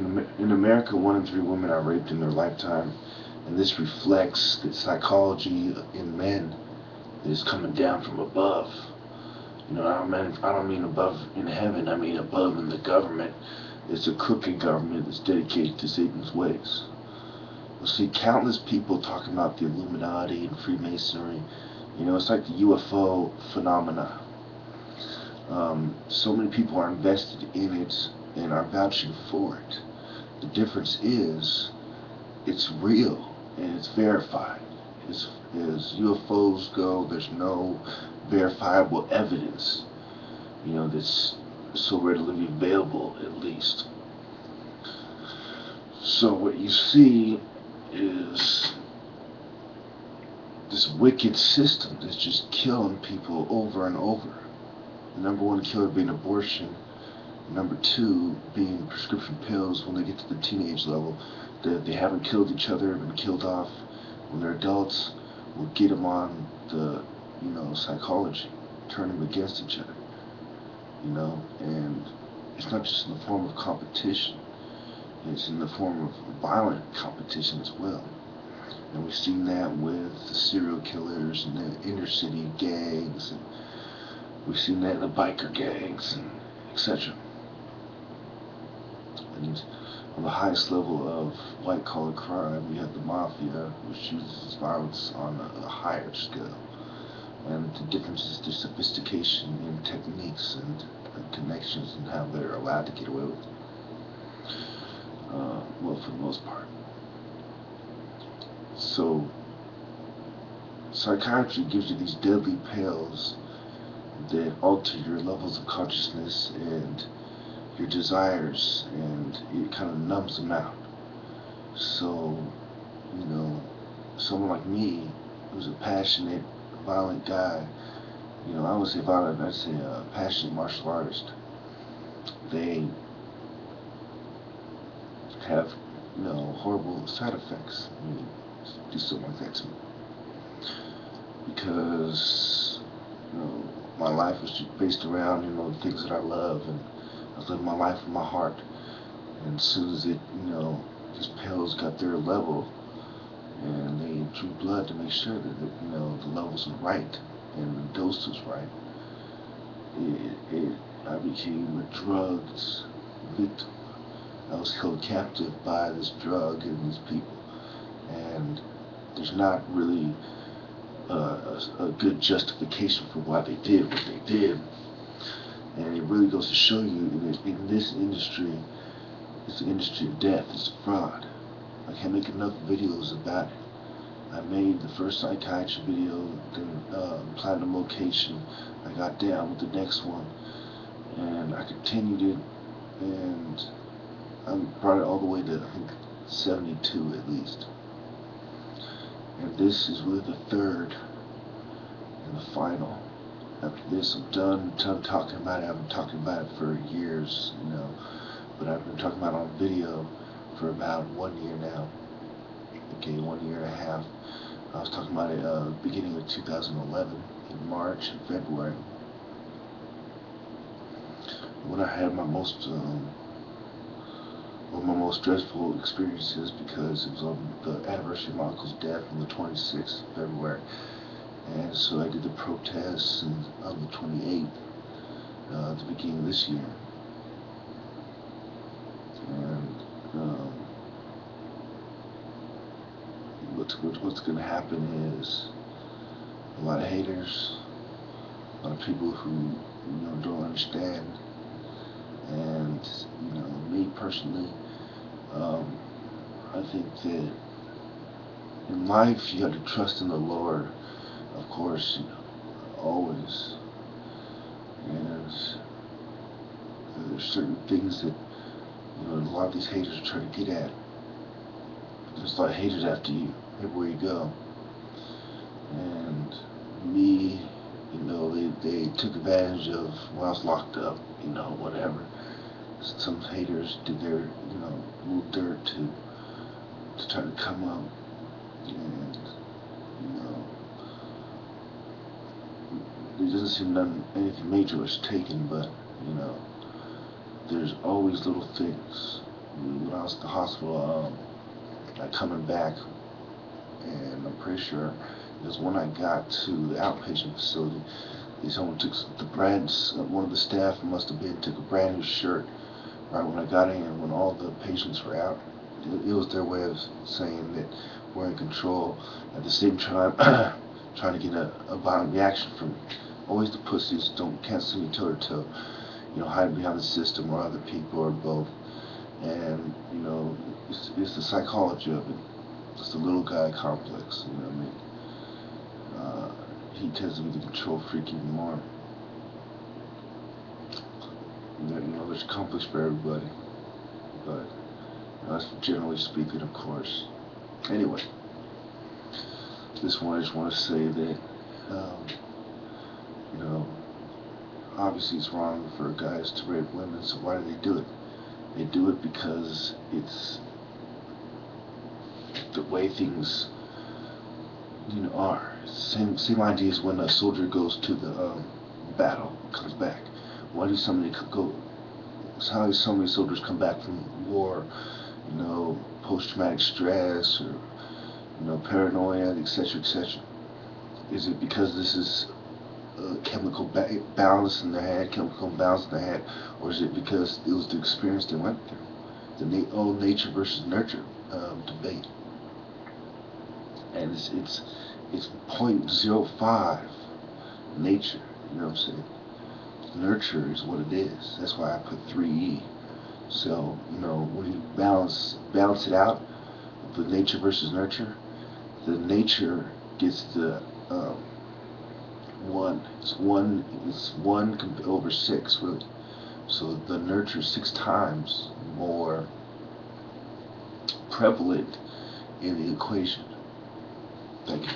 In America, 1 in 3 women are raped in their lifetime, and this reflects the psychology in men that is coming down from above. I don't mean above in heaven. I mean above in the government. It's a crooked government that's dedicated to Satan's ways. You'll see countless people talking about the Illuminati and Freemasonry. It's like the UFO phenomena. So many people are invested in it and are vouching for it. The difference is it's real and it's verified. As UFOs go, there's no verifiable evidence, that's so readily available, at least. So what you see is this wicked system that's just killing people over and over. The number one killer being abortion. Number two being prescription pills when they get to the teenage level. That they haven't killed each other, been killed off. When they're adults, we'll get them on the, psychology, turn them against each other. And it's not just in the form of competition. It's in the form of violent competition as well. And we've seen that with the serial killers and the inner city gangs, and we've seen that in the biker gangs, and etc. And on the highest level of white-collar crime, we have the mafia, which uses violence on a higher scale. And the difference is the sophistication in techniques and connections and how they're allowed to get away with it. Well, for the most part. So, psychiatry gives you these deadly pills that alter your levels of consciousness and your desires, and it kind of numbs them out. So, someone like me, who's a passionate, violent guy, I would say violent, I'd say a passionate martial artist, they have, horrible side effects when you do something like that to me. Because, my life was based around, the things that I love, and I was living my life from my heart. And as soon as these pills got their level, and they drew blood to make sure that, the levels were right, and the dose was right, I became a drugged victim. I was held captive by this drug and these people. And there's not really a good justification for why they did what they did. And it really goes to show you that in this industry, it's the industry of death, it's fraud. I can't make enough videos about it. I made the first psychiatry video, then Platinum Location. I got down with the next one, and I continued it, and I brought it all the way to, I think, 72 at least. And this is really the third and the final. After this, I'm done talking about it. I've been talking about it for years, but I've been talking about it on video for about 1 year now. Okay, 1 year and a half. I was talking about it beginning of 2011, in March and February, when I had my most one of my most dreadful experiences, because it was on the anniversary of my uncle's death on the 26th of February. And so I did the protests on the 28th, at the beginning of this year. And what's going to happen is a lot of haters, a lot of people who don't understand. And me personally, I think that in life you have to trust in the Lord, of course, always. And there's certain things that a lot of these haters are trying to get at. There's a lot of haters after you everywhere you go. And me, they took advantage of when I was locked up, whatever. Some haters did their, move dirt to try to come up, and it doesn't seem anything major was taken, but there's always little things when I was at the hospital, like coming back, and I'm pretty sure it was when I got to the outpatient facility. Someone took the brand, one of the staff must have been took a brand new shirt right when I got in, when all the patients were out. It was their way of saying that we're in control. At the same time, trying to get a violent reaction from me. Always the pussies can't see me toe to toe. Hide behind the system or other people or both. And it's the psychology of it. It's the little guy complex. You know what I mean? He tends to be the control freak even more. There's conflicts for everybody, but that's generally speaking, of course. Anyway, I just want to say that, you know, obviously it's wrong for guys to rape women. So why do they do it? They do it because it's the way things, are. Same idea as when a soldier goes to the battle, comes back. Why do how do so many soldiers come back from war, post-traumatic stress or, paranoia, etc., etc.? Is it because this is chemical balance in their head, or is it because it was the experience they went through? The old nature versus nurture debate. And it's 0.05 nature, you know what I'm saying? Nurture is what it is. That's why I put 3E. So, when you balance it out, the nature versus nurture, the nature gets the one. It's one over 6, really. So the nurture is 6 times more prevalent in the equation. Thank you.